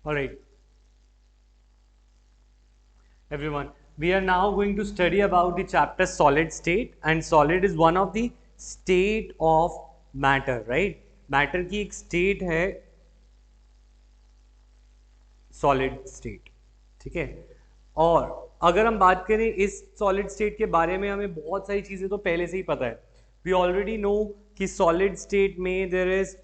All right, everyone. We are now going to study about the chapter solid state, and solid is one of the state of matter, right? Matter की एक state है solid state, ठीक है। और अगर हम बात करें इस सॉलिड स्टेट के बारे में, हमें बहुत सारी चीज़ें तो पहले से ही पता है। वी ऑलरेडी नो कि सॉलिड स्टेट में there is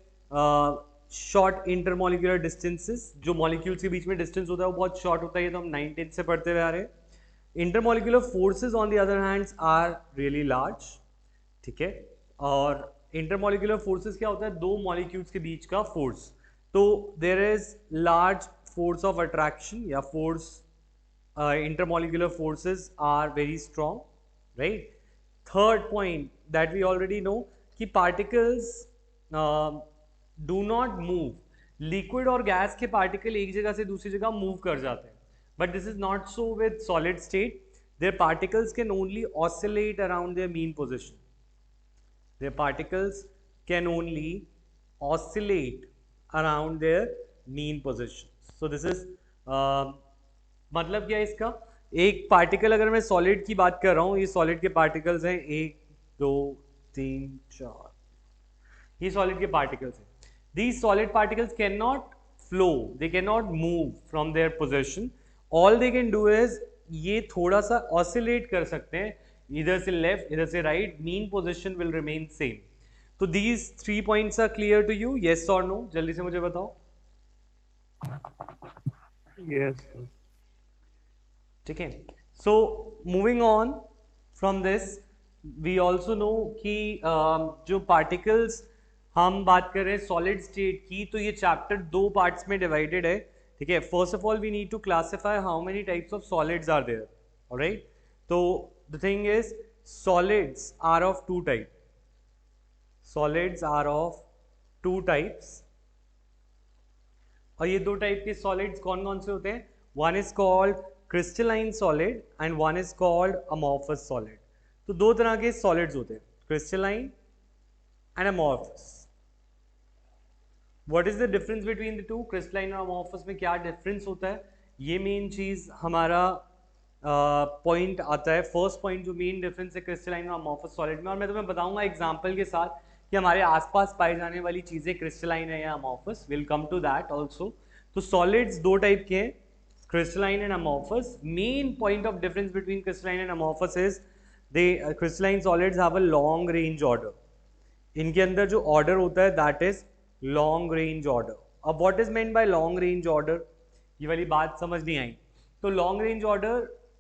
short intermolecular distances, जो मॉलिक्यूल्स के बीच में डिस्टेंस होता है वो बहुत शॉर्ट होता है, ये तो हम 9th से पढ़ते हुए आ रहे हैं। Intermolecular forces on the other hands are really large, ठीक है। और इंटरमोलिकुलर फोर्सेस क्या होता है? दो मॉलिक्यूल्स के बीच का फोर्स। तो there is large force of attraction या force intermolecular forces are very strong, right? Third point that we already know कि particles do not move. liquid और gas के particle एक जगह से दूसरी जगह move कर जाते हैं, but this is not so with solid state. Their particles can only oscillate around their mean position. Their particles can only oscillate around their mean position. So this is मतलब क्या है इसका? एक पार्टिकल, अगर मैं सॉलिड की बात कर रहा हूँ, ये सॉलिड के पार्टिकल्स हैं 1 2 3 4, ये सॉलिड के पार्टिकल्स हैं। These solid particles cannot flow, they cannot move from their position. All they can do is ये थोड़ा सा oscillate कर सकते हैं, इधर से लेफ्ट इधर से right, mean position will remain same. तो these 3 points are clear to you, yes or no? जल्दी से मुझे बताओ। Yes. ठीक है। So moving on from this, we also know कि जो पार्टिकल्स हम बात कर रहे हैं सॉलिड स्टेट की, तो ये चैप्टर दो पार्ट्स में डिवाइडेड है, ठीक है। First of all we need to classify how many types of solids are there, all right. तो the thing is solids are of two type, solids are of two types. और ये दो type के solids कौन कौन से होते हैं? One is called crystalline solid and one is called amorphous solid. तो दो तरह के सॉलिड्स होते हैं, crystalline and amorphous. What is the difference between the to? Crystalline और अमॉर्फस में क्या डिफरेंस होता है, ये मेन चीज हमारा पॉइंट आता है। फर्स्ट पॉइंट जो मेन डिफरेंस है क्रिस्टलाइन और अमॉर्फस सॉलिड में, और मैं तुम्हें बताऊंगा एग्जांपल के साथ कि हमारे आसपास पाई जाने वाली चीजें क्रिस्टलाइन है या amorphous. Will come to that also. तो सॉलिड्स दो टाइप के हैं, crystalline and amorphous. Main point of difference between crystalline and amorphous is they crystalline solids have a long range order. इनके अंदर जो order होता है that is long range order. अब what is meant by long range order? ये वाली बात समझ नहीं आई। तो long range order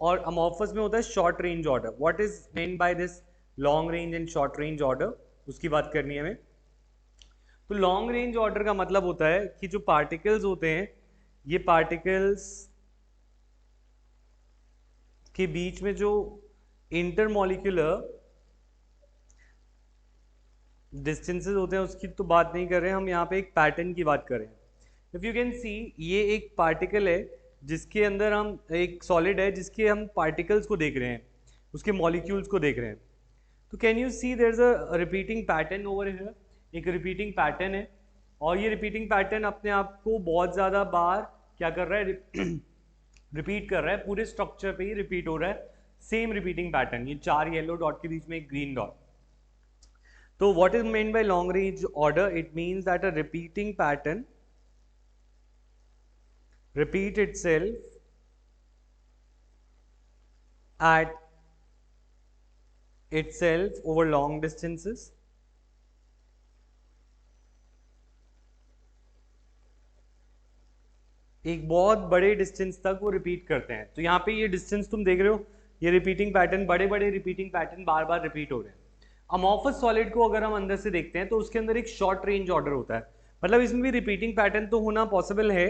और amorphous में होता है short range order. What is meant by this long range and short range order? उसकी बात करनी है हमें। तो long range order का मतलब होता है कि जो particles होते हैं, ये particles के बीच में जो इंटरमोलिकुलर डिस्टेंसेस होते हैं उसकी तो बात नहीं कर रहे हैं हम, यहाँ पे एक पैटर्न की बात कर रहे हैं। इफ यू कैन सी, ये एक पार्टिकल है जिसके अंदर हम, एक सॉलिड है जिसके हम पार्टिकल्स को देख रहे हैं, उसके मॉलिक्यूल्स को देख रहे हैं। तो can you see there is a repeating pattern over here, एक रिपीटिंग पैटर्न है, और ये रिपीटिंग पैटर्न अपने आप को बहुत ज़्यादा बार क्या कर रहा है, रिपीट कर रहा है, पूरे स्ट्रक्चर पे ही रिपीट हो रहा है, सेम रिपीटिंग पैटर्न। ये 4 येलो डॉट के बीच में एक ग्रीन डॉट। तो what is meant by long range order? It means that a repeating pattern repeat itself at itself over long distances, एक बहुत बड़े डिस्टेंस तक वो रिपीट करते हैं। तो यहाँ पे ये डिस्टेंस तुम देख रहे हो, ये रिपीटिंग पैटर्न, बड़े बड़े रिपीटिंग पैटर्न बार बार रिपीट हो रहे हैं। अमॉर्फस सॉलिड को अगर हम अंदर से देखते हैं तो उसके अंदर एक शॉर्ट रेंज ऑर्डर होता है, मतलब इसमें भी रिपीटिंग पैटर्न तो होना पॉसिबल है,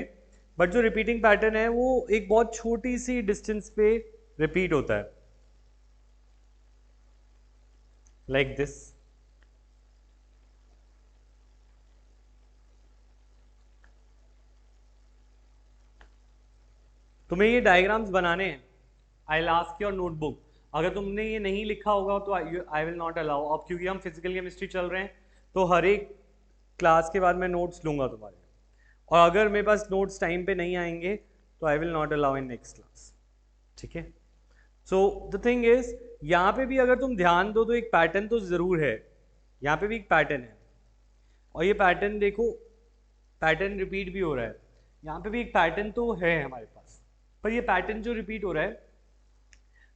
बट जो रिपीटिंग पैटर्न है वो एक बहुत छोटी सी डिस्टेंस पे रिपीट होता है, लाइक दिस। तुम्हें ये डायग्राम्स बनाने हैं, I will ask your notebook. अगर तुमने ये नहीं लिखा होगा तो आई विल नॉट अलाउ। अब क्योंकि हम फिजिकल केमिस्ट्री चल रहे हैं तो हर एक क्लास के बाद मैं नोट्स लूंगा तुम्हारे। और अगर मेरे पास नोट्स टाइम पे नहीं आएंगे तो I will not allow in next class, ठीक है। सो द थिंग इज, यहाँ पे भी अगर तुम ध्यान दो तो एक पैटर्न तो ज़रूर है, यहाँ पे भी एक पैटर्न है, और ये पैटर्न देखो, पैटर्न रिपीट भी हो रहा है, यहाँ पे भी एक पैटर्न तो है हमारे पास, पर ये पैटर्न जो रिपीट हो रहा है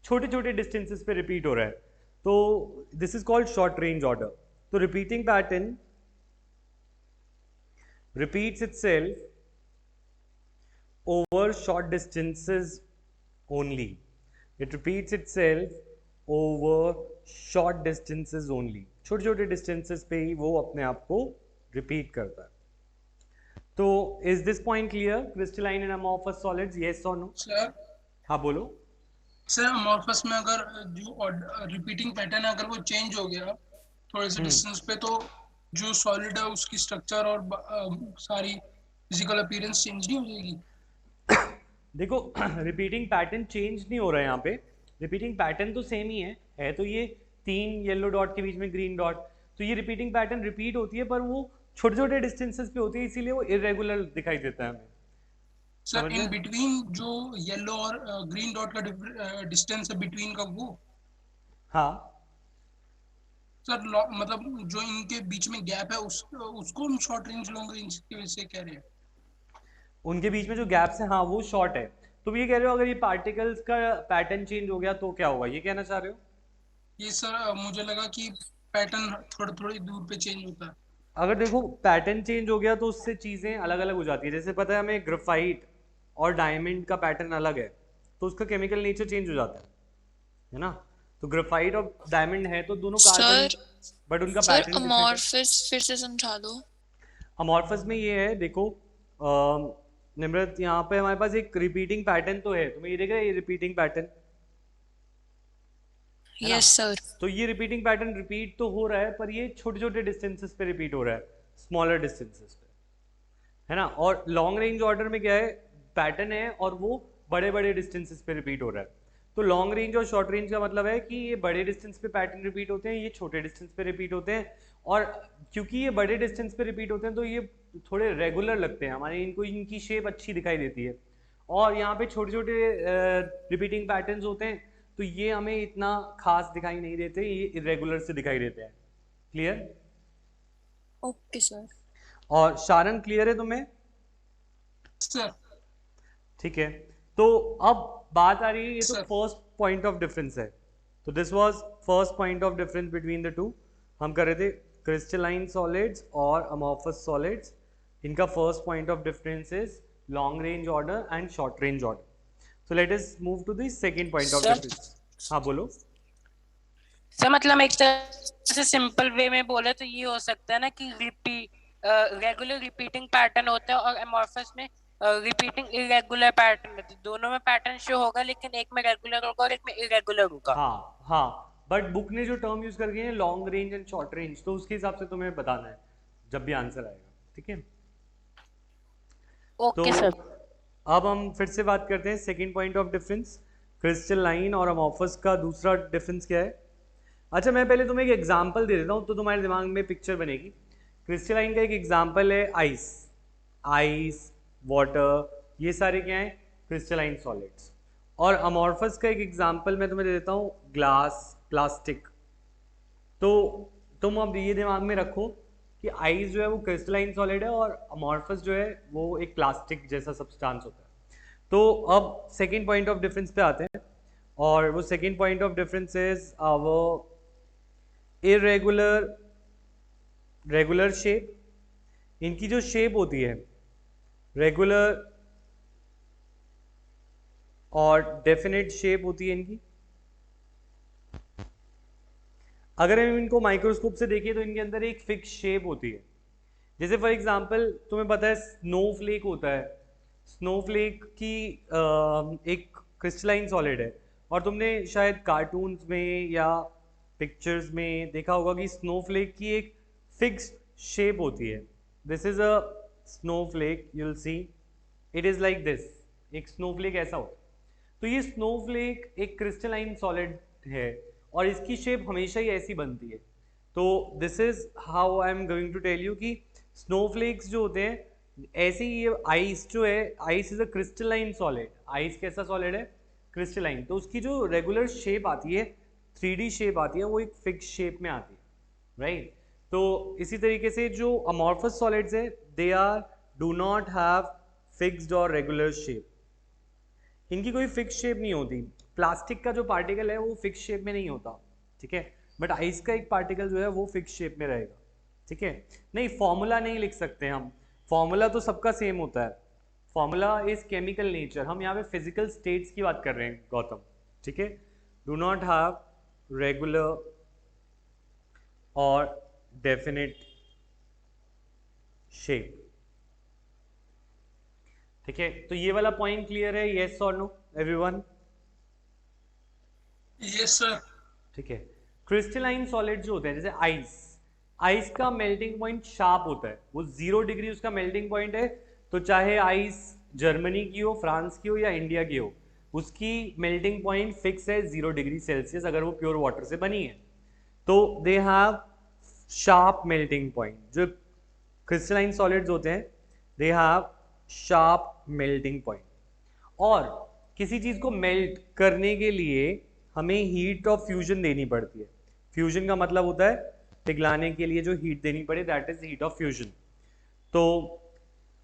छोटे छोटे डिस्टेंसेस पे रिपीट हो रहा है, तो this is called short range order. तो repeating pattern repeats itself over short distances only. It repeats itself over short distances only. छोटे छोटे distances पे ही वो अपने आप को repeat करता है। तो is this point clear? Crystalline and amorphous solids, yes or no? Sir हाँ बोलो। सर अमॉर्फस में अगर जो रिपीटिंग पैटर्न है अगर वो चेंज हो गया थोड़े से डिस्टेंस पे, तो जो सॉलिड है उसकी स्ट्रक्चर और सारी फिजिकल अपीयरेंस चेंज नहीं हो जाएगी? देखो रिपीटिंग पैटर्न चेंज नहीं हो रहा है यहाँ पे, रिपीटिंग पैटर्न तो सेम ही है तो ये 3 येलो डॉट के बीच में ग्रीन डॉट, तो ये रिपीटिंग पैटर्न रिपीट होती है पर वो छोटे छोटे डिस्टेंसेस पे होती है, इसीलिए वो इरेगुलर दिखाई देता है हमें। सर इन बिटवीन जो येलो और ग्रीन डॉट का डिस्टेंस है बिटवीन का, वो हाँ सर मतलब जो इनके बीच में गैप है उसको हम शॉर्ट रेंज लॉन्ग रेंज की वजह से कह रहे हैं। उनके बीच में जो गैप्स है हाँ वो शॉर्ट है। तुम ये कह रहे हो अगर ये पार्टिकल्स का पैटर्न चेंज हो गया तो क्या होगा, ये कहना चाह रहे हो? ये सर मुझे लगा कि पैटर्न थोड़ी थोड़ी दूर पे चेंज होता है। अगर देखो पैटर्न चेंज हो गया तो उससे चीज़ें अलग अलग हो जाती है, जैसे पता है हमें ग्रेफाइट और डायमंड का पैटर्न अलग है तो उसका केमिकल नेचर चेंज हो जाता है ना। तो ग्रेफाइट और डायमंड है तो दोनों कार्बन, बट उनका पैटर्न अमॉर्फस फिर से समझा दो। अमॉर्फस में ये है देखो निम्रत, यहाँ पे हमारे पास एक रिपीटिंग पैटर्न तो है, तुम्हें ये देख रहे हैं ये रिपीटिंग पैटर्न? Yes sir. तो ये रिपीटिंग पैटर्न रिपीट तो हो रहा है पर ये छोटे छोटे डिस्टेंसेस पे रिपीट हो रहा है, स्मॉलर डिस्टेंसेस पे, है ना। और लॉन्ग रेंज ऑर्डर में क्या है, पैटर्न है और वो बड़े बड़े डिस्टेंसेस पे रिपीट हो रहा है। तो लॉन्ग रेंज और शॉर्ट रेंज का मतलब है कि ये बड़े डिस्टेंस पे पैटर्न रिपीट होते हैं, ये छोटे डिस्टेंस पे रिपीट होते हैं, और क्योंकि ये बड़े डिस्टेंस पे रिपीट होते हैं तो ये थोड़े रेगुलर लगते हैं हमारे, इनको इनकी शेप अच्छी दिखाई देती है। और यहाँ पे छोटे छोटे रिपीटिंग पैटर्न्स होते हैं तो ये हमें इतना खास दिखाई नहीं देते, ये इरेगुलर से दिखाई देते हैं। क्लियर? Okay sir. और शारन क्लियर है तुम्हें? सर ठीक है, तो अब बात आ रही है, ये तो Sir. First point of difference है, तो this was first point of difference between the two. हम कर रहे थे क्रिस्टलाइन सॉलिड्स और अमॉर्फस सॉलिड्स, इनका first point of difference is long range order and short range order. So let us move to the second point of difference. हाँ बोलो sir. मतलब एक तरह से सिंपल वे में बोले तो ये हो सकता है ना कि रेगुलर रिपीटिंग पैटर्न होता है और एमॉर्फस में रिपीटिंग इरेगुलर पैटर्न होता है। दोनों में पैटर्न शो होगा लेकिन एक में रेगुलर होगा और एक में इरेगुलर होगा। हाँ, बट बुक ने जो टर्म यूज कर गए हैं long range and short range, तो उसके हिसाब से तुम्हें बताना है जब भी आंसर आएगा, ठीक है। Okay sir. अब हम फिर से बात करते हैं second point of difference, crystalline और अमॉर्फस का दूसरा डिफरेंस क्या है। अच्छा मैं पहले तुम्हें एक एग्जांपल दे देता हूँ तो तुम्हारे दिमाग में पिक्चर बनेगी। क्रिस्टलाइन का एक एग्जांपल है आइस, आइस, वाटर, ये सारे क्या हैं, क्रिस्टलाइन सॉलिड्स। और अमॉर्फस का एक एग्जांपल मैं तुम्हें दे देता हूँ, ग्लास, प्लास्टिक। तो तुम अब ये दिमाग में रखो कि आइस जो है वो क्रिस्टलाइन सॉलिड है और अमॉर्फस जो है वो एक प्लास्टिक जैसा सब्सटेंस होता है। तो अब सेकंड पॉइंट ऑफ डिफरेंस पे आते हैं, और वो second point of difference is our irregular regular shape. इनकी जो शेप होती है रेगुलर और डेफिनेट शेप होती है इनकी। अगर हम इनको माइक्रोस्कोप से देखें तो इनके अंदर एक फिक्स शेप होती है। जैसे फॉर एग्जांपल तुम्हें पता है स्नोफ्लेक होता है, स्नोफ्लेक की एक क्रिस्टलाइन सॉलिड है, और तुमने शायद कार्टून्स में या पिक्चर्स में देखा होगा कि स्नोफ्लेक की एक फिक्स्ड शेप होती है। This is a Snowflake, you will see it is like this, एक स्नोफ्लेक ऐसा होता है। तो ये स्नोफ्लेक एक क्रिस्टलाइन सॉलिड है और इसकी शेप हमेशा ही ऐसी बनती है। तो this is how I am going to tell you कि स्नोफ्लेक्स जो होते हैं ऐसे ही ये आइस जो है, ice is a crystalline solid. Ice कैसा सॉलिड है? क्रिस्टलाइन। तो उसकी जो रेगुलर शेप आती है, 3D शेप आती है, वो एक फिक्स शेप में आती है, राइट? तो इसी तरीके से जो अमॉर्फस सॉलिड्स है, they are do not have fixed और रेगुलर शेप। इनकी कोई फिक्स शेप नहीं होती। प्लास्टिक का जो पार्टिकल है वो फिक्स शेप में नहीं होता, ठीक है, बट आइस का एक पार्टिकल जो है वो फिक्स शेप में रहेगा, ठीक है। नहीं, फॉर्मूला नहीं लिख सकते हम, फॉर्मूला तो सबका सेम होता है। फॉर्मूला इज केमिकल नेचर, हम यहाँ पे फिजिकल स्टेट्स की बात कर रहे हैं गौतम, ठीक है। डू नॉट हैव रेगुलर और डेफिनेट शेप, ठीक है। तो ये वाला पॉइंट क्लियर है, येस और नो एवरीवन? Yes sir. ठीक है। क्रिस्टलाइन सॉलिड जो होते हैं, जैसे आइस, आइस का मेल्टिंग पॉइंट शार्प होता है, वो 0 डिग्री उसका मेल्टिंग पॉइंट है। तो चाहे आइस जर्मनी की हो, फ्रांस की हो या इंडिया की हो, उसकी मेल्टिंग पॉइंट फिक्स है 0 डिग्री सेल्सियस, अगर वो प्योर वाटर से बनी है। तो they have sharp melting point. जो क्रिस्टलाइन सॉलिड्स होते हैं, they have sharp melting point. और किसी चीज को मेल्ट करने के लिए हमें हीट ऑफ फ्यूजन देनी पड़ती है। फ्यूजन का मतलब होता है पिघलाने के लिए जो हीट देनी पड़े, that is heat of fusion. तो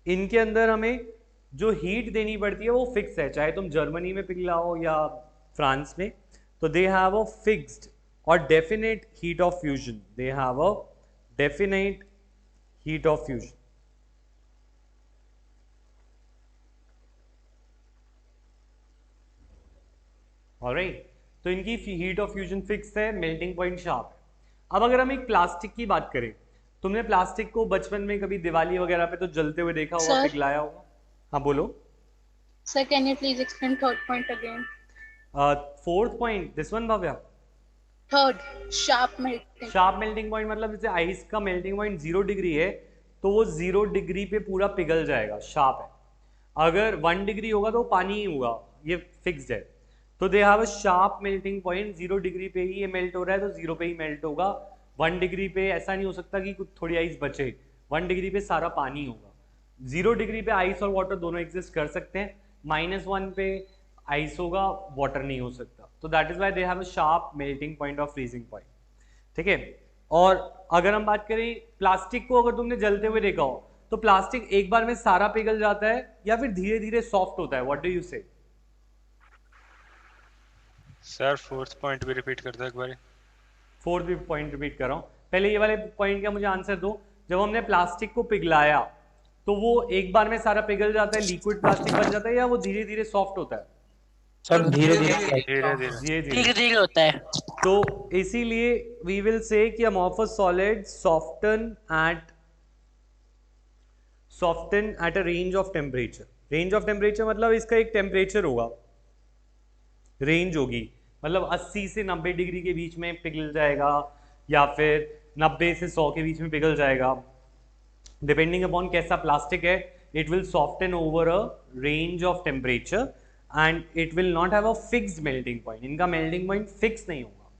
इनके अंदर हमें जो हीट देनी पड़ती है वो फिक्स है, चाहे तुम जर्मनी में पिघलाओ या फ्रांस में। तो दे हैव अ फिक्स्ड और definite heat of fusion, they have a definite heat of fusion. Alright, तो इनकी हीट ऑफ फ्यूजन फिक्स है, मेल्टिंग पॉइंट शार्प है। अब अगर हम एक प्लास्टिक की बात करें, तुमने प्लास्टिक को बचपन में कभी दिवाली वगैरह पे तो जलते हुए देखा होगा, Sir? पिघलाया होगा। हाँ बोलो। Sir, can you please explain third point again? Fourth point, this one Bhavya. Third, sharp melting. Sharp melting point मतलब जैसे आइस का मेल्टिंग पॉइंट 0 डिग्री है, तो वो 0 डिग्री पे पूरा पिघल जाएगा, शार्प है। अगर 1 डिग्री होगा तो पानी ही होगा, ये फिक्स्ड है। तो they have a sharp melting point, 0 degree पे ही ये मेल्ट हो रहा है तो 0 पे ही मेल्ट होगा। 1 डिग्री पे ऐसा नहीं हो सकता कि कुछ थोड़ी आइस बचे, 1 डिग्री पे सारा पानी होगा। 0 डिग्री पे आइस और वाटर दोनों एग्जिस्ट कर सकते हैं, -1 पे आइस होगा, वाटर नहीं हो सकता। तो that is why they have a sharp melting point और फ्रीजिंग पॉइंट, ठीक है। और अगर हम बात करें प्लास्टिक को, अगर तुमने जलते हुए देखा हो, तो प्लास्टिक एक बार में सारा पिघल जाता है या फिर धीरे धीरे सॉफ्ट होता है? व्हाट डू यू से? सर फोर्थ पॉइंट भी रिपीट कर दो एक बार। फोर्थ भी पॉइंट रिपीट कर रहा हूँ, पहले ये वाले पॉइंट का मुझे आंसर दो। जब हमने प्लास्टिक को पिघलाया तो वो एक बार में सारा पिघल जाता है, लिक्विड प्लास्टिक बन जाता है, या वो धीरे धीरे सॉफ्ट होता है? सर धीरे धीरे धीरे धीरे धीरे धीरे धीरे। धीरे होता है। तो इसीलिए वी विल से कि amorphous solid soften at a range of temperature. Range of temperature मतलब इसका एक टेम्परेचर होगा, रेंज होगी, मतलब 80 से 90 डिग्री के बीच में पिघल जाएगा, या फिर 90 से 100 के बीच में पिघल जाएगा, डिपेंडिंग अपॉन कैसा प्लास्टिक है। It will soften over a range of temperature and it will not have a fixed melting point. इनका मेल्टिंग पॉइंट फिक्स नहीं होगा,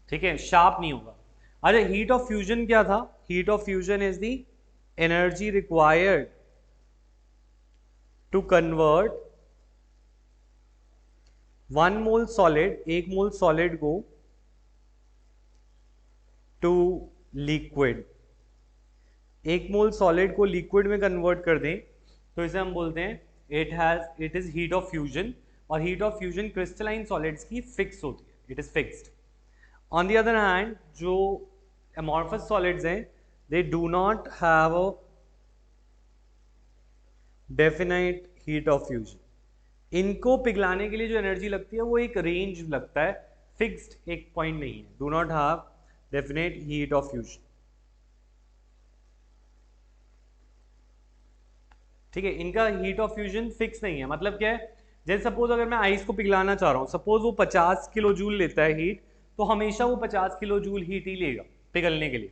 ठीक है, शार्प नहीं होगा। अच्छा, हीट ऑफ फ्यूजन क्या था? Heat of fusion is the energy required to convert 1 mole solid, 1 mole solid को, टू लिक्विड। 1 मोल सॉलिड को लिक्विड में कन्वर्ट कर दें तो इसे हम बोलते हैं it is heat of fusion. और heat of fusion crystalline solids की फिक्स होती है, it is fixed. On the other hand जो अमॉर्फस सॉलिड्स हैं, they do not have a definite heat of fusion. इनको पिघलाने के लिए जो एनर्जी लगती है वो एक रेंज लगता है, फिक्स्ड एक पॉइंट नहीं है। Do not have definite heat of fusion, ठीक है। इनका हीट ऑफ फ्यूजन फिक्स नहीं है। मतलब क्या है, जैसे सपोज अगर मैं आइस को पिघलाना चाह रहा हूँ, सपोज वो 50 किलो जूल लेता है हीट, तो हमेशा वो 50 किलो जूल हीट ही लेगा पिघलने के लिए।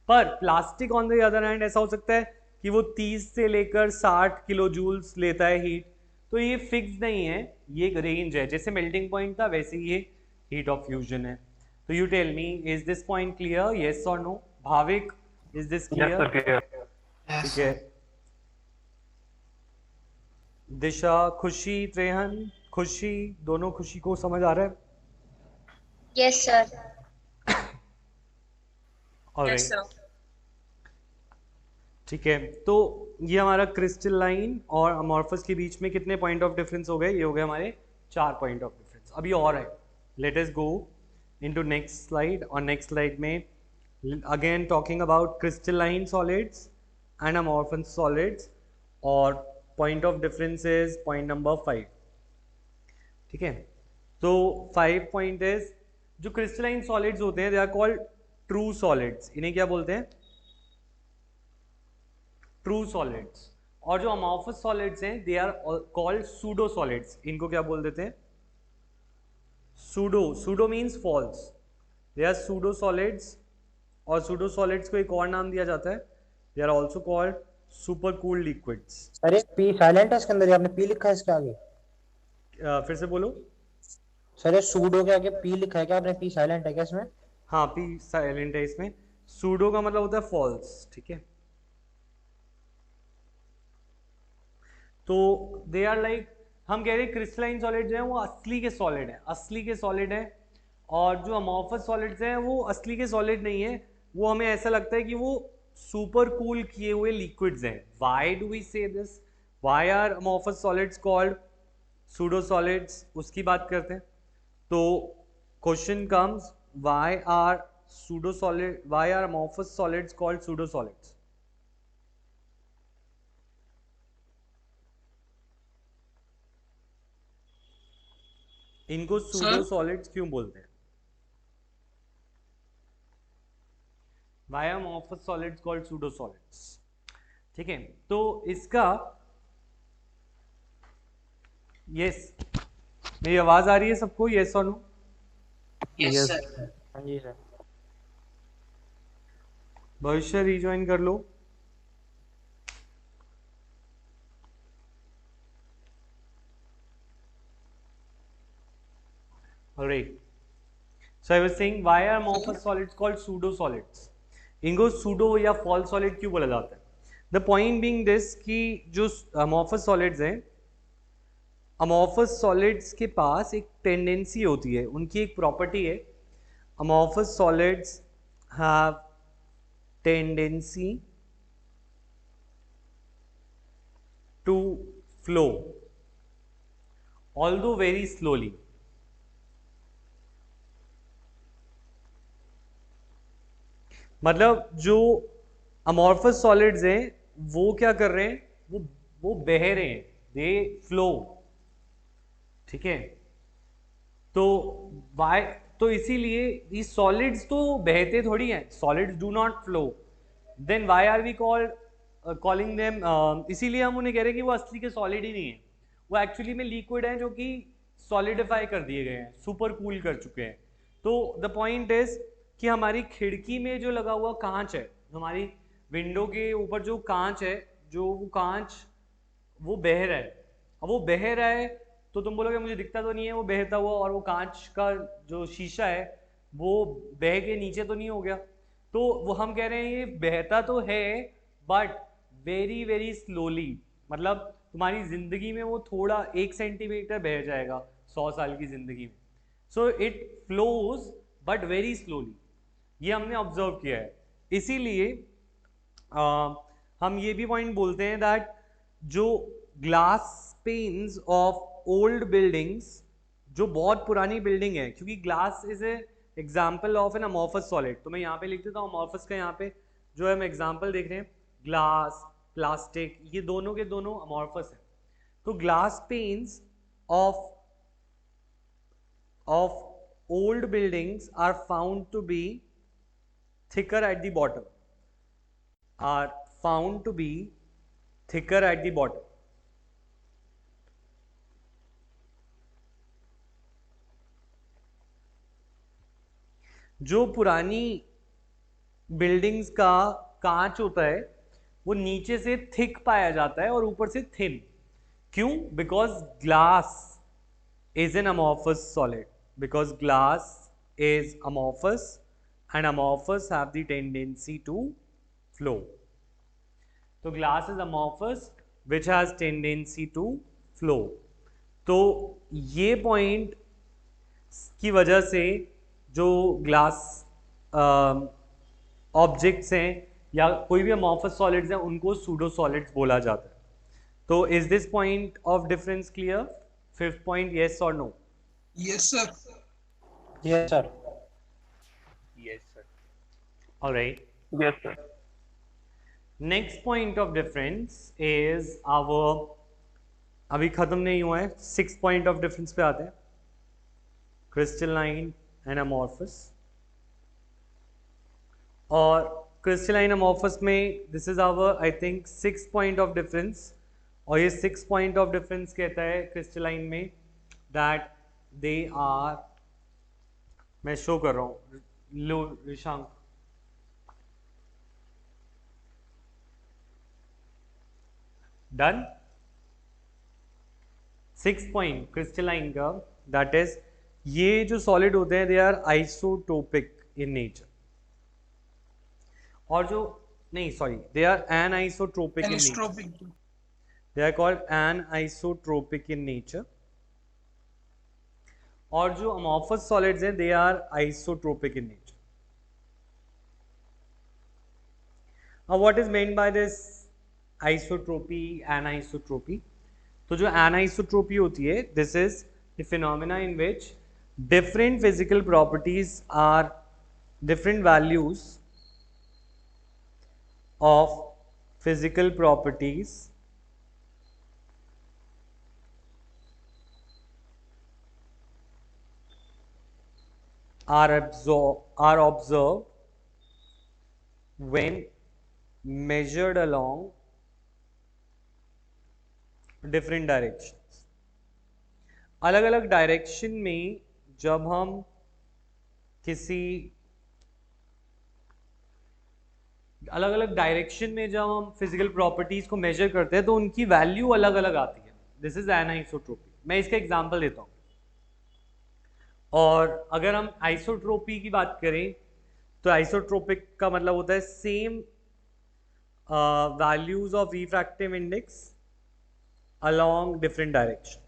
पर plastic on the other hand ऐसा हो सकता है कि वो 30 से लेकर 60 किलो जूल्स लेता है हीट। तो ये फिक्स नहीं है, ये एक रेंज है। जैसे मेल्टिंग पॉइंट था वैसे ये हीट ऑफ फ्यूजन है। तो you tell me, is this point clear, yes और no? Bhavik, is this clear? ठीक है। दिशा, खुशी, त्रेहन, खुशी, दोनों खुशी को समझ आ रहा है? Yes, sir. Yes, sir. ठीक है, तो ये हमारा क्रिस्टलाइन और अमॉर्फस के बीच में कितने पॉइंट ऑफ डिफरेंस हो गए? ये हो गए हमारे 4 पॉइंट ऑफ डिफरेंस। अभी और है, let us go into next slide. और नेक्स्ट स्लाइड में again talking about crystalline solids and amorphous solids, और point of difference is point number 5। ठीक है, तो 5 पॉइंट इज, जो क्रिस्टलाइन सॉलिड्स होते हैं they are called true solids. इन्हें क्या बोलते हैं? True solids. और जो अमॉर्फस सॉलिड्स हैं they are called pseudo solids. इनको क्या बोल देते हैं? Pseudo. Pseudo means false. They are pseudo solids. और सूडो सॉलिड्स को एक और नाम दिया जाता है, they are also called super cooled liquids. अरे पी साइलेंट है इसके अंदर, ये आपने पी लिखा है इसके आगे। फिर से बोलो। सर ये सूडो के आगे पी लिखा है क्या आपने? पी साइलेंट है क्या इसमें? हाँ, पी साइलेंट है इसमें। सूडो का मतलब होता है फॉल्स। ठीक है, तो दे आर लाइक, हम कह रहे हैं क्रिस्टलाइन सॉलिड जो है वो असली के सॉलिड है, असली के सॉलिड है। और जो अमॉर्फस सॉलिड्स हैं वो असली के सॉलिड नहीं है, वो हमें ऐसा लगता है कि वो सुपर कूल किए हुए लिक्विड्स हैं। Why do we say this? Why are amorphous solids called pseudo solids? उसकी बात करते हैं। तो question comes, why are pseudo solid, why are amorphous solids called pseudo solids? इनको सूडो सॉलिड्स क्यों बोलते हैं? Why are amorphous solids called pseudo solids? ठीक है, तो इसका यस, मेरी आवाज आ रही है सबको? यस और नो? Yes, sir. हाँ जी सर। भविष्य रिज्वाइन कर लो। Alright. So I was saying, why are amorphous solids called pseudo solids? इनको सूडो या फॉल्स सॉलिड क्यों बोला जाता है? द पॉइंट बीइंग दिस कि जो अमॉर्फस सॉलिड्स हैं, अमॉर्फस सॉलिड्स के पास एक टेंडेंसी होती है, उनकी एक प्रॉपर्टी है, amorphous solids have tendency to flow although very slowly. मतलब जो अमॉर्फस सॉलिड्स हैं वो क्या कर रहे हैं? वो बह रहे हैं, दे फ्लो। ठीक है, तो वाई, तो इसीलिए ये सॉलिड्स तो बहते थोड़ी हैं, solids do not flow, then why are we calling them, इसीलिए हम उन्हें कह रहे हैं कि वो असली के सॉलिड ही नहीं है, वो एक्चुअली में लिक्विड हैं जो कि सॉलिडिफाई कर दिए गए हैं, सुपर कूल कर चुके हैं। तो द पॉइंट इज कि हमारी खिड़की में जो लगा हुआ कांच है, हमारी विंडो के ऊपर जो कांच है, जो वो कांच वो बह रहा है। अब वो बह रहा है तो तुम बोलोगे मुझे दिखता तो नहीं है वो बहता हुआ, और वो कांच का जो शीशा है वो बह के नीचे तो नहीं हो गया। तो वो हम कह रहे हैं ये बहता तो है बट वेरी वेरी स्लोली, मतलब तुम्हारी जिंदगी में वो थोड़ा 1 सेंटीमीटर बह जाएगा 100 साल की जिंदगी में। So it flows but very slowly, ये हमने ऑब्जर्व किया है। इसीलिए हम ये भी पॉइंट बोलते हैं दैट जो glass panes of old buildings, जो बहुत पुरानी बिल्डिंग है, क्योंकि glass is a example of an amorphous solid, तो मैं यहाँ पे लिख देता हूँ अमॉर्फस का, यहाँ पे जो है हम एग्जाम्पल देख रहे हैं, ग्लास, प्लास्टिक, ये दोनों के दोनों अमॉर्फस है। तो glass panes of old buildings are found to be thicker at the bottom, are found to be thicker at the bottom. जो पुरानी बिल्डिंग्स का कांच होता है वो नीचे से थिक पाया जाता है और ऊपर से थिन। क्यों? Because glass is an amorphous solid, because glass is amorphous and amorphous have the tendency to flow. So glass is amorphous which has tendency to flow. तो ये पॉइंट की वजह से जो ग्लास ऑब्जेक्ट्स हैं या कोई भी अमॉर्फस सॉलिड्स हैं उनको सूडो सॉलिड्स बोला जाता है। तो is this point of difference clear? Fifth point, yes और no? Yes sir. Yes sir. Yes, sir. All right, Yes, sir. Next point of difference is our, अभी खत्म नहीं हुआ है, सिक्स पॉइंट ऑफ डिफरेंस पे आते हैं, क्रिस्टलाइन एंड अमॉर्फस। और क्रिस्टलाइन अमॉर्फस में this is our I think six point of difference. और ये सिक्स पॉइंट ऑफ डिफरेंस कहता है क्रिस्टलाइन में दैट दे आर, मैं शो कर रहा हूँ, लो Rishank, done. Six point crystalline का दैट इज, ये जो सॉलिड होते हैं they are isotropic in nature, और जो नहीं sorry they are anisotropic in nature, anisotropic. they are called anisotropic in nature। और जो amorphous solids हैं they are isotropic in nature। Now what is meant by this isotropy, anisotropy? तो जो anisotropy होती है, this is the phenomena in which different physical properties are, different values of physical properties are observed when measured along different directions। अलग अलग direction में जब हम किसी अलग अलग डायरेक्शन में जब हम फिजिकल प्रॉपर्टीज को मेजर करते हैं तो उनकी वैल्यू अलग अलग आती है। This is anisotropy. मैं इसका एग्जांपल देता हूँ। और अगर हम आइसोट्रोपी की बात करें तो आइसोट्रोपिक का मतलब होता है same values of refractive index along different direction.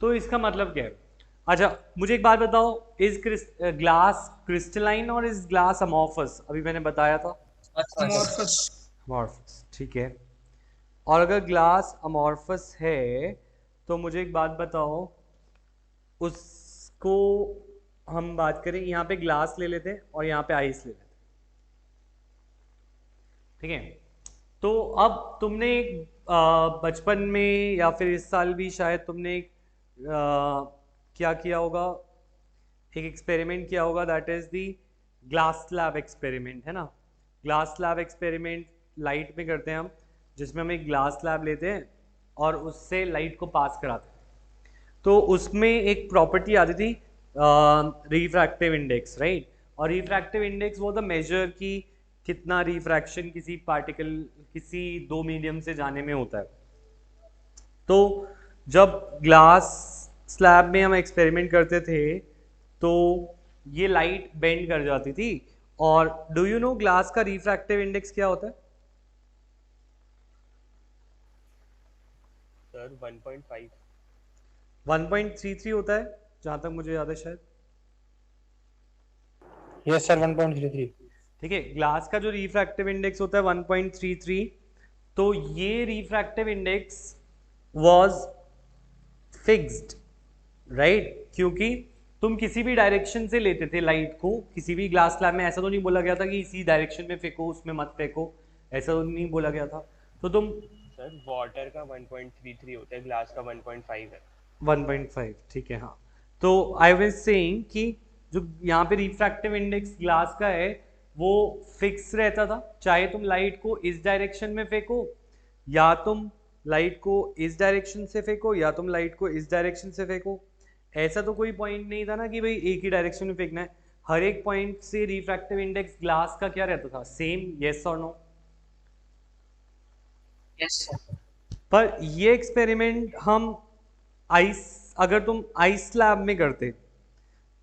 तो इसका मतलब क्या है? अच्छा मुझे एक बात बताओ, इज ग्लास क्रिस्टलाइन और इज ग्लास अमॉर्फस? अभी मैंने बताया था अमॉर्फस। अमॉर्फस, ठीक है। और अगर ग्लास अमॉर्फस है तो मुझे एक बात बताओ, उसको हम बात करें, यहाँ पे ग्लास ले लेते हैं और यहाँ पे आइस ले लेते हैं, ठीक है। तो अब तुमने बचपन में या फिर इस साल भी शायद तुमने क्या किया होगा, एक एक्सपेरिमेंट किया होगा, that is the glass slab experiment, है ना। ग्लास स्लैब एक्सपेरिमेंट लाइट में करते हैं हम, जिसमें हम एक ग्लास स्लैब लेते हैं और उससे लाइट को पास कराते हैं। तो उसमें एक प्रॉपर्टी आती थी रिफ्रैक्टिव इंडेक्स, राइट। और रिफ्रैक्टिव इंडेक्स वो द मेजर की कितना रिफ्रैक्शन किसी पार्टिकल किसी दो मीडियम से जाने में होता है। तो जब ग्लास स्लैब में हम एक्सपेरिमेंट करते थे तो ये लाइट बेंड कर जाती थी। और डू यू नो ग्लास का रिफ्रैक्टिव इंडेक्स क्या होता है? सर 1.5 1.33 होता है जहां तक मुझे याद है शायद। Yes sir 1.33। ठीक है, ग्लास का जो रिफ्रैक्टिव इंडेक्स होता है 1.33। तो ये refractive index was fixed, right, क्योंकि तुम किसी भी डायरेक्शन से लेते थे लाइट को, किसी भी ग्लास स्लैब में ऐसा तो नहीं बोला गया था कि इसी डायरेक्शन में फेंको उसमें मत फेंको, ऐसा तो नहीं बोला गया था। तो तुम सर वाटर का 1.33 होता है, ग्लास का 1.5 है। 1.5, ठीक है। हाँ, तो आई वाज सेइंग कि जो यहाँ पे रिफ्रैक्टिव इंडेक्स ग्लास का है वो फिक्स रहता था, चाहे तुम लाइट को इस डायरेक्शन में फेंको या तुम लाइट को इस डायरेक्शन से फेंको या तुम लाइट को इस डायरेक्शन से फेंको। ऐसा तो कोई पॉइंट नहीं था ना कि भाई एक ही डायरेक्शन में फेंकना है। हर एक पॉइंट से रिफ्रैक्टिव इंडेक्स ग्लास का क्या रहता था, सेम, यस और नो? Yes sir. पर ये एक्सपेरिमेंट हम अगर तुम आइस स्लैब में करते,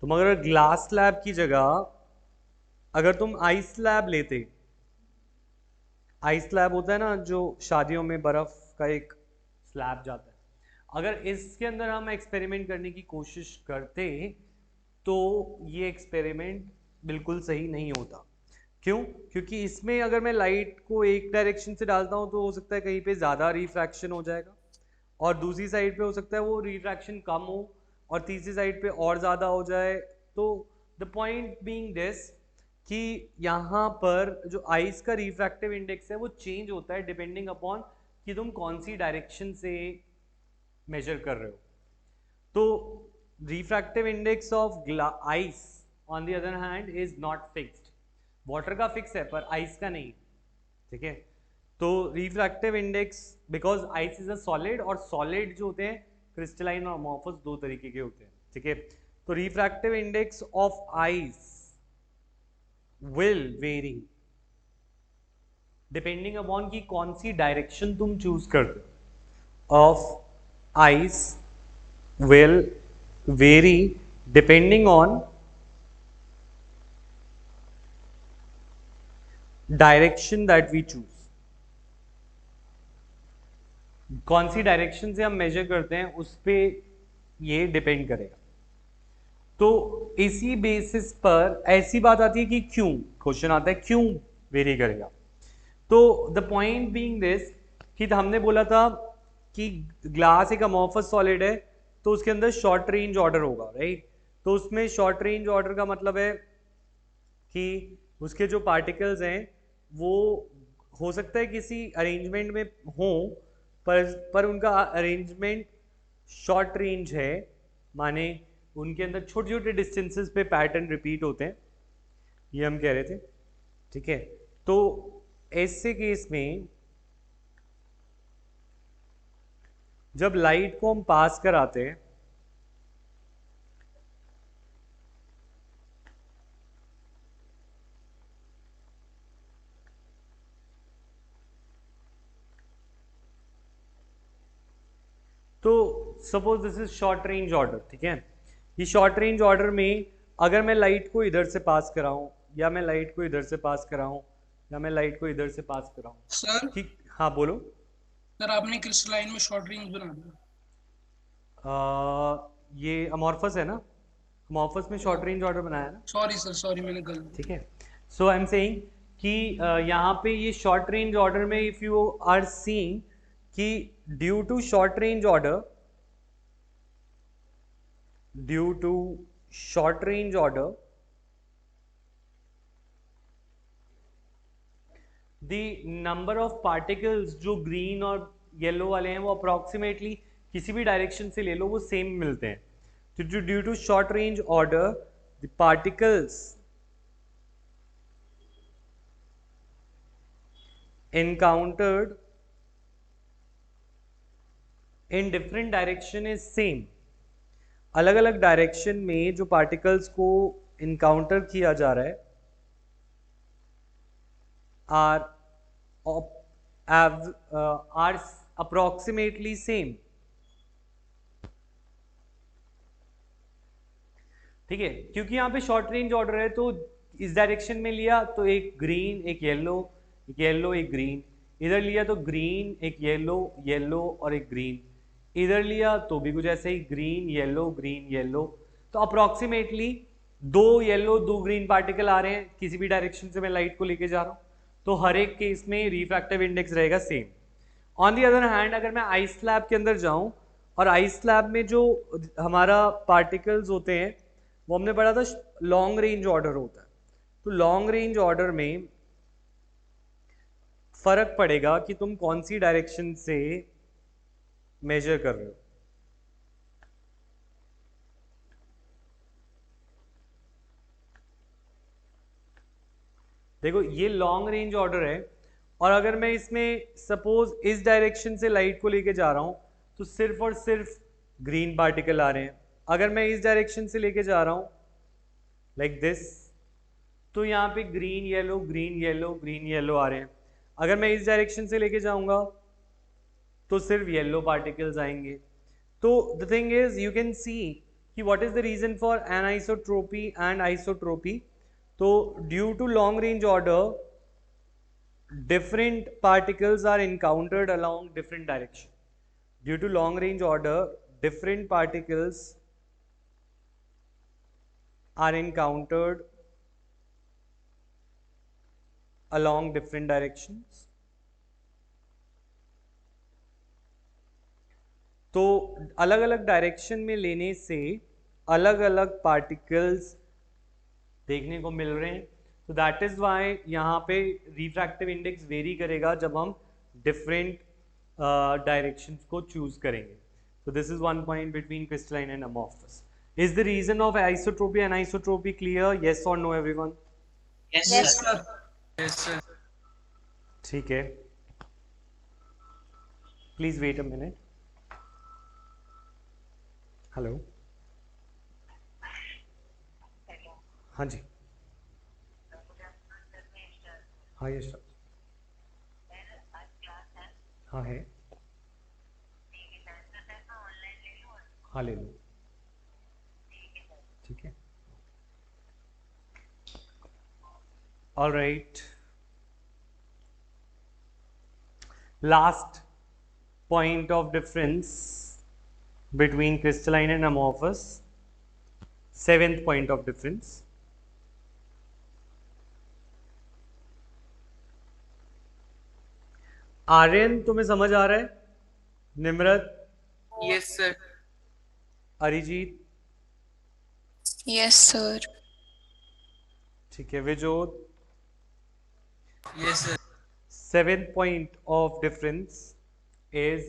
तुम अगर ग्लास स्लैब की जगह अगर तुम आइस स्लैब लेते, आइस स्लैब होता है ना जो शादियों में बर्फ का एक स्लैब जाता है, अगर इसके अंदर हम एक्सपेरिमेंट करने की कोशिश करते तो ये एक्सपेरिमेंट बिल्कुल सही नहीं होता। क्यों? क्योंकि इसमें अगर मैं लाइट को एक डायरेक्शन से डालता हूँ तो हो सकता है कहीं पे ज़्यादा रिफ्रैक्शन हो जाएगा, और दूसरी साइड पे हो सकता है वो रिफ्रैक्शन कम हो, और तीसरी साइड पे और ज़्यादा हो जाए। तो द पॉइंट बीइंग दिस कि यहाँ पर जो आइस का रिफ्रैक्टिव इंडेक्स है वो चेंज होता है डिपेंडिंग अपॉन कि तुम कौन सी डायरेक्शन से मेजर कर रहे हो। तो refractive index of ice on the other hand is not fixed. Water का फिक्स है पर आइस का नहीं, ठीक है। तो refractive index, because ice is a solid, और सॉलिड जो होते हैं क्रिस्टलाइन और अमॉर्फस दो तरीके के होते हैं, ठीक है। तो refractive index of ice will vary depending upon कि कौन सी डायरेक्शन तुम चूज करते हो, of ice will vary depending on direction that we choose. कौन सी डायरेक्शन से हम मेजर करते हैं उस पर ये डिपेंड करेगा। तो इसी बेसिस पर ऐसी बात आती है कि क्यों, क्वेश्चन आता है क्यों वेरी करेगा। तो द पॉइंट बीइंग दिस कि हमने बोला था कि ग्लास एक अमॉर्फस सॉलिड है तो उसके अंदर शॉर्ट रेंज ऑर्डर होगा, राइट। तो उसमें शॉर्ट रेंज ऑर्डर का मतलब है कि उसके जो पार्टिकल्स हैं वो हो सकता है किसी अरेंजमेंट में हो, पर उनका अरेंजमेंट शॉर्ट रेंज है, माने उनके अंदर छोटे छोटे डिस्टेंसेस पे पैटर्न रिपीट होते हैं, ये हम कह रहे थे, ठीक है। तो ऐसे केस में जब लाइट को हम पास कराते हैं तो suppose this is short range order, ठीक है। ये शॉर्ट रेंज ऑर्डर में अगर मैं लाइट को इधर से पास कराऊं, या मैं लाइट को इधर से पास कराऊं, या मैं लाइट को इधर से पास कराऊं, सर ठीक। हाँ बोलो। सर आपने क्रिस्टलाइन में शॉर्ट रेंज बना दिया। ये अमॉर्फस है ना, अमॉर्फस में शॉर्ट रेंज ऑर्डर बनाया ना, सॉरी सर, सॉरी मैंने गलत। ठीक है। सो आई एम सेइंग कि यहाँ पे ये शॉर्ट रेंज ऑर्डर में इफ यू आर सीइंग कि due to short range order, due to short range order the number of particles जो ग्रीन और येलो वाले हैं वो अप्रोक्सीमेटली किसी भी डायरेक्शन से ले लो वो सेम मिलते हैं। तो due to short range order the particles encountered in different direction is same। अलग अलग डायरेक्शन में जो पार्टिकल्स को इनकाउंटर किया जा रहा है आर अप्रोक्सीमेटली सेम, ठीक है। क्योंकि यहाँ पे शॉर्ट रेंज ऑर्डर है तो इस डायरेक्शन में लिया तो एक ग्रीन एक येलो, एक येलो एक ग्रीन, इधर लिया तो ग्रीन एक येलो, येलो और एक ग्रीन, इधर लिया तो भी कुछ ऐसे ही ग्रीन येलो ग्रीन येलो। तो अप्रोक्सीमेटली दो येलो दो ग्रीन पार्टिकल आ रहे हैं किसी भी डायरेक्शन से मैं लाइट को लेके जा रहा हूँ, तो हर एक केस में रिफ्रैक्टिव इंडेक्स रहेगा same. On the other hand अगर मैं आइस स्लैब के अंदर जाऊँ और आइस स्लैब में जो हमारा पार्टिकल्स होते हैं वो हमने पढ़ा था लॉन्ग रेंज ऑर्डर होता है, तो लॉन्ग रेंज ऑर्डर में फर्क पड़ेगा कि तुम कौन सी डायरेक्शन से मेजर कर रहे हो। देखो ये लॉन्ग रेंज ऑर्डर है, और अगर मैं इसमें सपोज इस डायरेक्शन से लाइट को लेके जा रहा हूं तो सिर्फ और सिर्फ ग्रीन पार्टिकल आ रहे हैं। अगर मैं इस डायरेक्शन से लेके जा रहा हूं लाइक दिस, तो यहाँ पे green yellow green yellow green yellow आ रहे हैं। अगर मैं इस डायरेक्शन से लेके जाऊंगा तो सिर्फ येलो पार्टिकल्स आएंगे। तो the thing is you can see कि what is the reason for anisotropy and isotropy. तो due to long range order different particles are encountered along different direction. Due to long range order, different particles are encountered along different directions. तो अलग अलग direction में लेने से अलग अलग particles देखने को मिल रहे हैं. तो दैट इज वाई यहाँ पे रिफ्रैक्टिव इंडेक्स वेरी करेगा जब हम डिफरेंट डायरेक्शंस को चूज करेंगे. So this is one point between crystalline and amorphous. Is the reason of isotropy and anisotropy clear? Yes or no, everyone? Yes, sir. Yes, sir. ठीक है. Please wait a minute. Hello. हाँ जी. हाँ yes sir. हाँ है. हाँ ले लो. ठीक है. All right. Last point of difference between crystalline and amorphous. Seventh point of difference. Aryan तुम्हें समझ आ रहा है? Nimrat? Yes, sir. Arijit? Yes, sir. ठीक है. विजोत? Yes, sir. Seventh point of difference is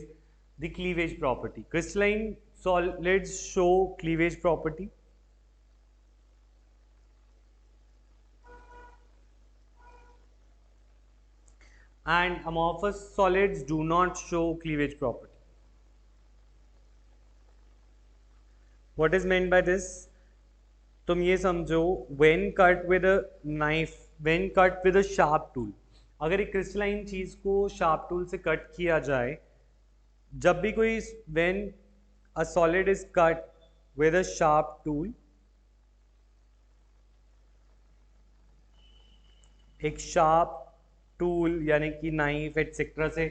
the cleavage property. Crystalline solids show cleavage property. And amorphous solids do not show cleavage property. What is meant by this? तुम ये समझो, when cut with a knife, when cut with a sharp tool, अगर एक crystalline चीज को sharp tool से cut किया जाए, जब भी कोई when a solid is cut with a sharp tool, एक शार्प टूल यानी कि नाइफ एटसेट्रा से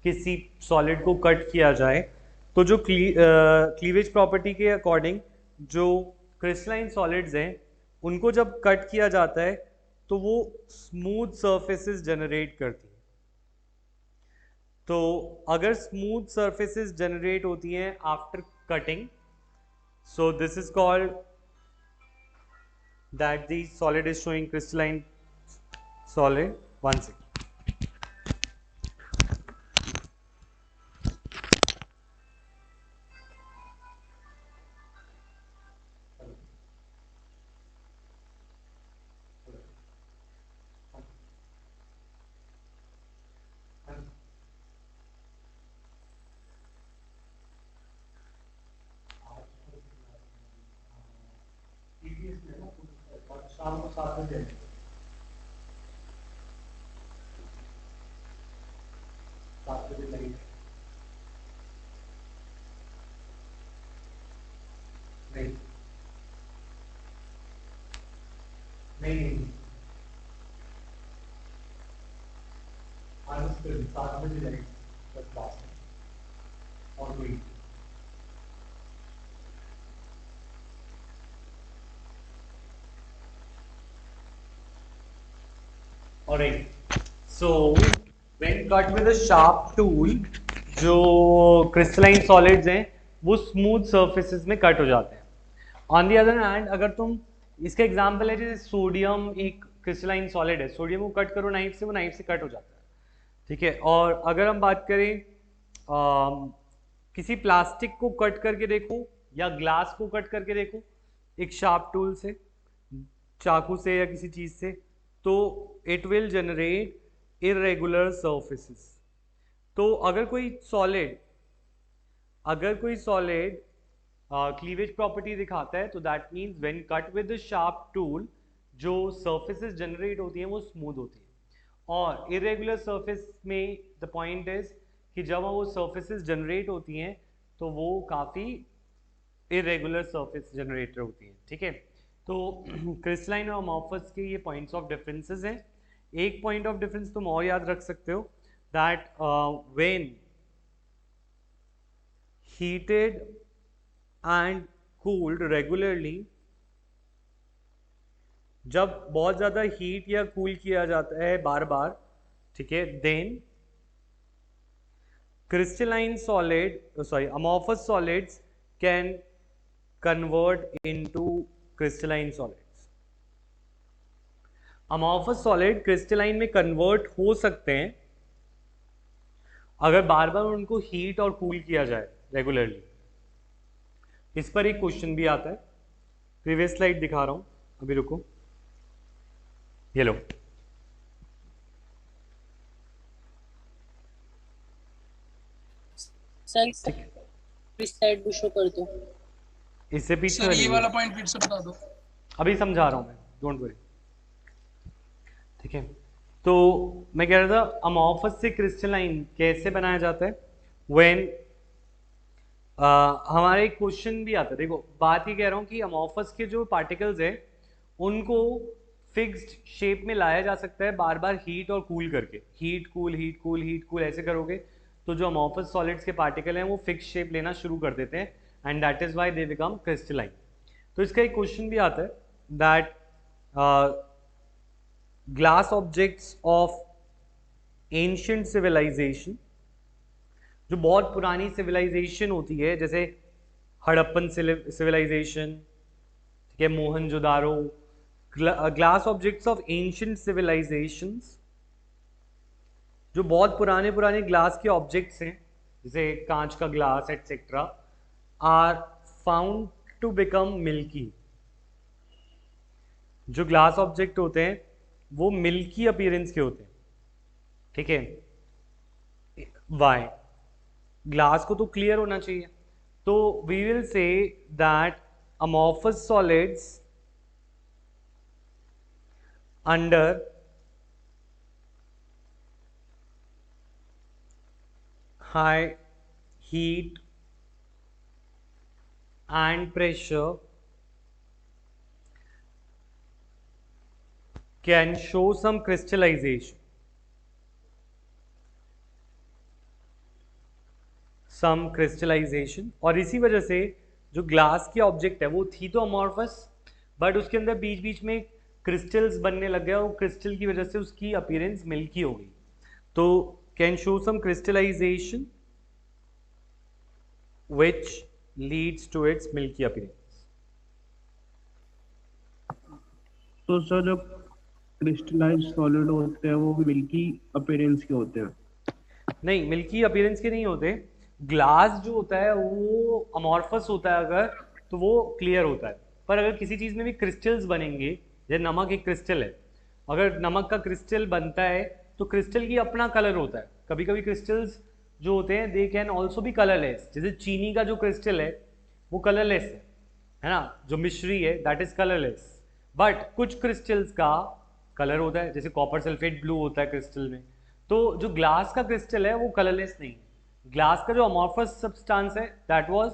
किसी सॉलिड को कट किया जाए, तो जो क्लीवेज प्रॉपर्टी के अकॉर्डिंग जो क्रिस्टलाइन सॉलिड्स हैं उनको जब कट किया जाता है तो वो स्मूथ सरफेसेस जनरेट करती हैं. तो अगर स्मूथ सरफेसेस जनरेट होती हैं after cutting, so this is called that the solid is showing crystalline solid. One second. शाम को 7 बजे नहीं नहीं नहीं आज 7 बजे लगेगी क्लास में और कोई. Alright, so when cut with a sharp tool, जो क्रिस्टलाइन सॉलिड्स हैं वो स्मूथ सर्फेसेस में कट हो जाते हैं. ऑन दी अदर हैंड, अगर तुम इसका एग्जांपल है जैसे सोडियम एक क्रिस्टलाइन सॉलिड है, सोडियम को कट करो नाइफ से, वो नाइफ से कट हो जाता है. ठीक है. और अगर हम बात करें किसी प्लास्टिक को कट करके देखो या ग्लास को कट करके देखो एक शार्प टूल से, चाकू से या किसी चीज से, तो it will generate irregular surfaces. तो अगर कोई सॉलिड क्लीवेज प्रॉपर्टी दिखाता है तो that means when cut with the sharp tool जो सर्फेसेस जनरेट होती हैं वो स्मूथ होती हैं. और इरेगुलर सर्फेस में द पॉइंट इज कि जब वो सर्फेसेस जनरेट होती हैं तो वो काफ़ी इरेगुलर सरफेस जनरेटर होती है, ठीक है। तो क्रिस्टलाइन और अमॉर्फस के ये पॉइंट्स ऑफ डिफरेंसेस हैं। एक पॉइंट ऑफ डिफरेंस तुम और याद रख सकते हो, that when heated and cooled regularly, जब बहुत ज़्यादा हीट या कूल किया जाता है बार बार, ठीक है, then crystalline solid, amorphous solids can convert into crystalline solids. amorphous solid crystalline में convert हो सकते हैं अगर बार बार उनको हीट और कूल किया जाए रेगुलरली। इस पर एक क्वेश्चन भी आता है, प्रीवियस स्लाइड दिखा रहा हूं, अभी रुको, ये लो। सर स्लाइड भी शो कर दो। इससे पीछे सर ये वाली वाला पॉइंट फिर से बता दो। अभी समझा रहा हूं मैं, डोंट वरी, ठीक है। तो मैं कह रहा था अमॉर्फस से क्रिस्टलाइन कैसे बनाया जाता है, व्हेन हमारा एक क्वेश्चन भी आता है। देखो बात ये कह रहा हूँ कि अमॉर्फस के जो पार्टिकल्स है उनको फिक्स्ड शेप में लाया जा सकता है बार बार हीट और कूल करके, heat cool heat cool heat cool ऐसे करोगे तो जो अमॉर्फस सॉलिड्स के पार्टिकल हैं वो फिक्स शेप लेना शुरू कर देते हैं, and that is why they become crystalline. तो इसका एक क्वेश्चन भी आता है that glass objects of ancient civilisation, जो बहुत पुरानी सिविलाइजेशन होती है जैसे हड़प्पन सिविलाइजेशन, ठीक है, Mohenjodaro, glass objects of ancient civilisations, जो बहुत पुराने पुराने ग्लास के ऑब्जेक्ट्स हैं जैसे कांच का glass etcetera, are found to become milky. जो ग्लास ऑब्जेक्ट होते हैं वो मिल्की अपीयरेंस के होते हैं, ठीक है। वाई? ग्लास को तो क्लियर होना चाहिए, तो we will say that amorphous solids under high heat and pressure can show some crystallization, और इसी वजह से जो ग्लास की ऑब्जेक्ट है वो थी तो अमॉर्फस, बट उसके अंदर बीच बीच में क्रिस्टल्स बनने लग गया और क्रिस्टल की वजह से उसकी अपीयरेंस मिल्की हो गई। तो can show some crystallization which leads to its milky appearance. तो सर जो क्रिस्टलाइज्ड सॉलिड होते हैं वो मिल्की अपीयरेंस के होते हैं? नहीं, मिल्की अपीयरेंस के नहीं होते। ग्लास जो होता है वो अमॉर्फस होता है अगर, तो वो क्लियर होता है, पर अगर किसी चीज़ में भी क्रिस्टल्स बनेंगे, जैसे नमक एक क्रिस्टल है, अगर नमक का क्रिस्टल बनता है तो क्रिस्टल की अपना कलर होता है। कभी कभी क्रिस्टल्स जो होते हैं दे कैन ऑल्सो भी कलरलेस, जैसे चीनी का जो क्रिस्टल है वो कलरलेस है ना, जो मिश्री है दैट इज कलरलेस, बट कुछ क्रिस्टल्स का कलर होता है, जैसे कॉपर सल्फेट ब्लू होता है क्रिस्टल में। तो जो ग्लास का क्रिस्टल है वो कलरलेस नहीं है, ग्लास का जो अमॉर्फस सब्सटेंस है दैट वाज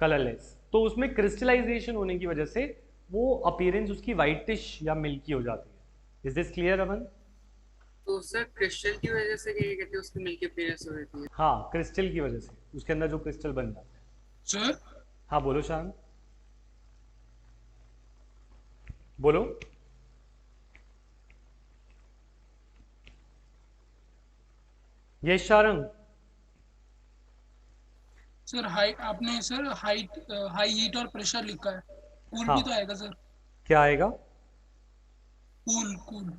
कलरलेस, तो उसमें क्रिस्टलाइजेशन होने की वजह से वो अपीयरेंस उसकी वाइटिश या मिल्की हो जाती है। इज दिस क्लियर अमन? तो सर क्रिस्टल की वजह से क्या कहते हैं उसकी मिल्की अपीयरेंस हो जाती है? हाँ, क्रिस्टल की वजह से उसके अंदर जो क्रिस्टल बन जाता है। सर हाँ बोलो शान, बोलो। ये शारंग सर हाई आपने सर हाई हीट और प्रेशर लिखा है, कूल हाँ। भी तो आएगा सर? क्या आएगा? कूल कूल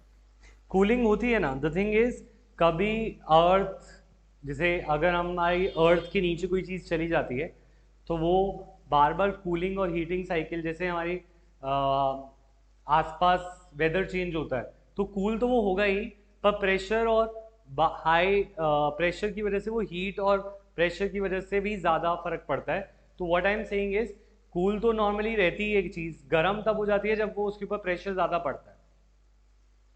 कूलिंग होती है ना। द थिंग इज कभी अर्थ, जैसे अगर हमारी अर्थ के नीचे कोई चीज़ चली जाती है तो वो बार बार कूलिंग और हीटिंग साइकिल, जैसे हमारी आसपास वेदर चेंज होता है तो कूल तो वो होगा ही, पर प्रेशर और हाई प्रेशर की वजह से वो हीट और प्रेशर की वजह से भी ज़्यादा फर्क पड़ता है। तो what I am saying is cool तो नॉर्मली रहती है एक चीज़, गर्म तब हो जाती है जब वो उसके ऊपर प्रेशर ज़्यादा पड़ता है,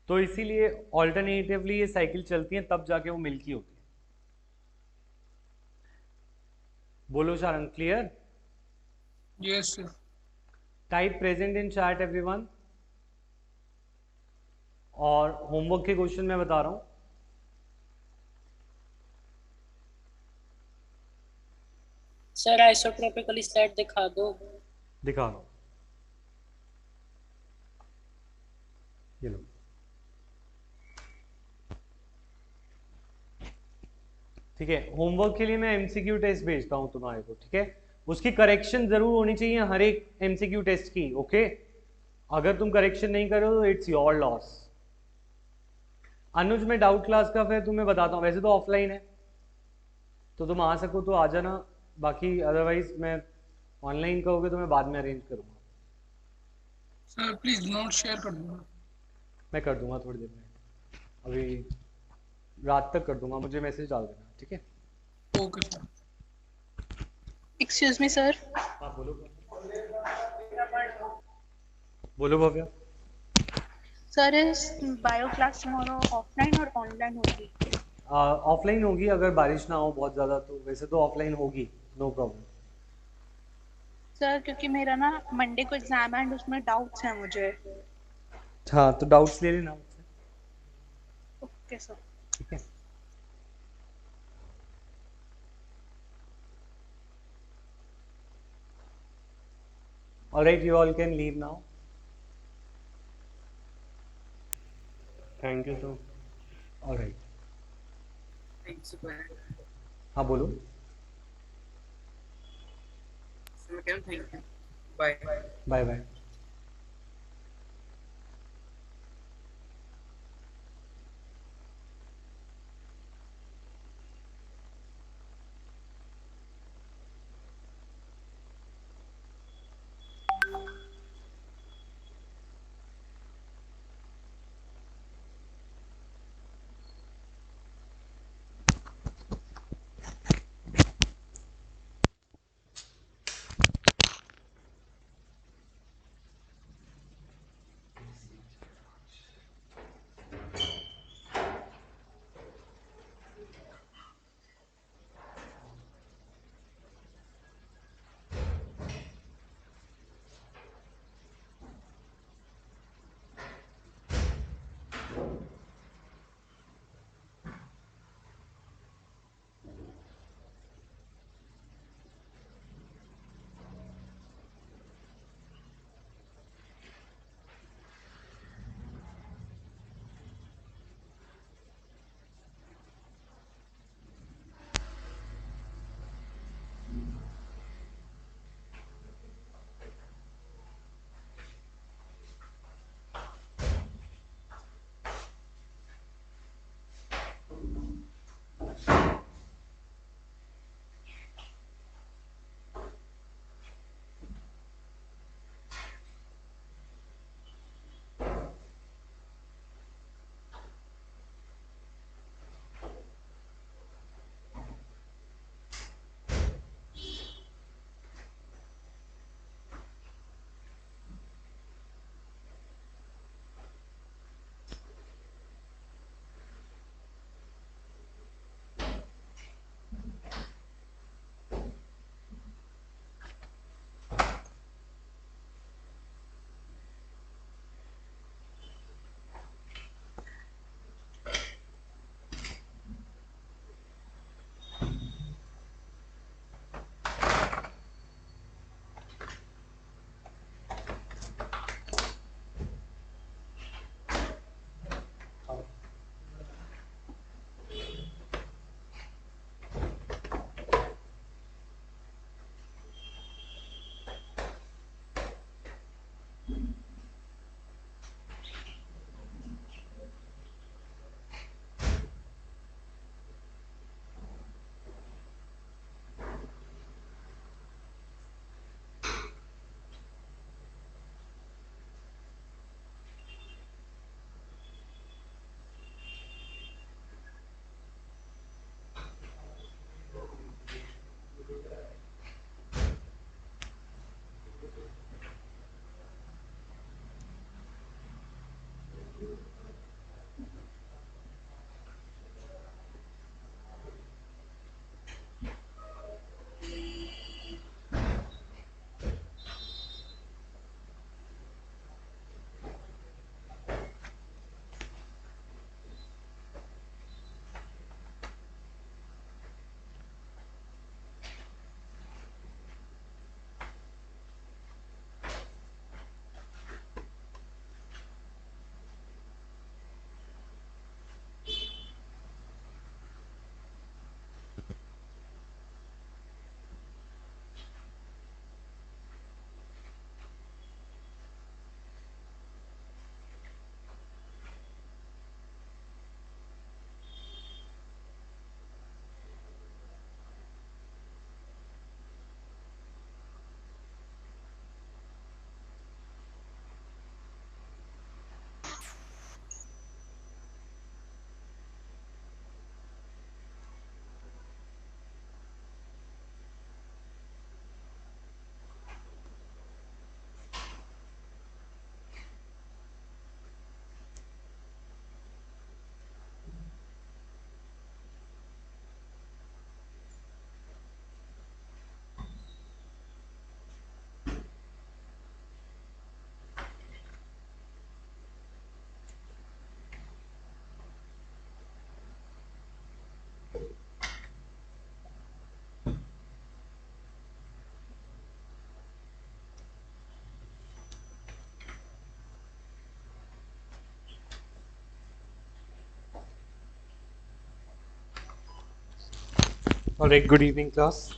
तो इसीलिए ऑल्टरनेटिवली ये साइकिल चलती है तब जाके वो मिल्की होती है। बोलो Sharang, clear? Yes sir. Type present in chat everyone. और होमवर्क के क्वेश्चन मैं बता रहा हूं। सर आइसोट्रोपिकली स्लाइड दिखा दो। दिखा रहा हूं, ये लो। ठीक है, होमवर्क के लिए मैं एमसीक्यू टेस्ट भेजता हूं तुम्हारे को, ठीक है? उसकी करेक्शन जरूर होनी चाहिए हर एक एमसीक्यू टेस्ट की, ओके? अगर तुम करेक्शन नहीं करो तो इट्स योर लॉस। अनुज, मैं डाउट क्लास का फिर तुम्हें बताता हूँ, वैसे तो ऑफलाइन है तो तुम आ सको तो आ जाना, बाकी अदरवाइज मैं ऑनलाइन कहोगे तो मैं बाद में अरेंज करूँगा। सर प्लीज नोट शेयर कर दो। मैं कर दूंगा थोड़ी देर में, अभी रात तक कर दूंगा, मुझे मैसेज डाल देना, ठीक है? Okay sir. Excuse me, sir. हाँ बोलो। बोलो Bhavya. Sir, is bio class tomorrow offline और online होगी? ऑफलाइन होगी, अगर बारिश ना हो बहुत ज़्यादा तो, वैसे तो ऑफलाइन होगी, नो प्रॉब्लम। सर क्योंकि मेरा ना मंडे को एग्जाम है एंड उसमें डाउट्स हैं मुझे। हाँ तो डाउट्स ले लेना मुझसे, ओके सर। ठीक है? Alright, you all can leave now. Thank you sir. Alright, thanks sir. हाँ बोलो। Ma'am thank you. Bye. Bye bye. All right, good evening, class.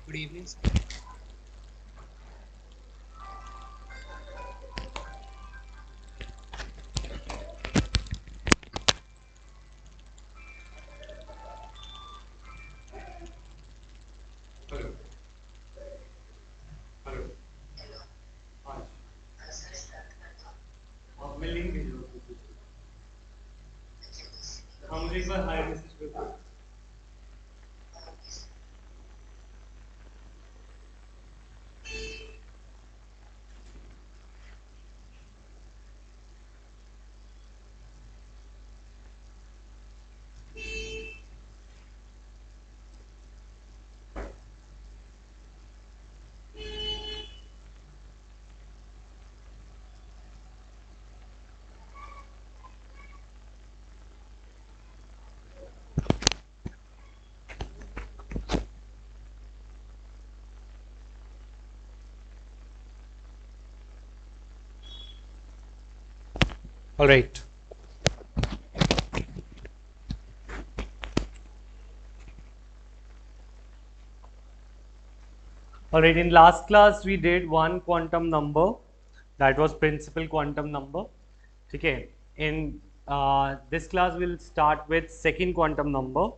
Good evening. All right. All right, in last class we did one quantum number, that was principal quantum number. Okay, in this class we'll start with second quantum number,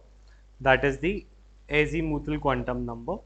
that is the azimuthal quantum number.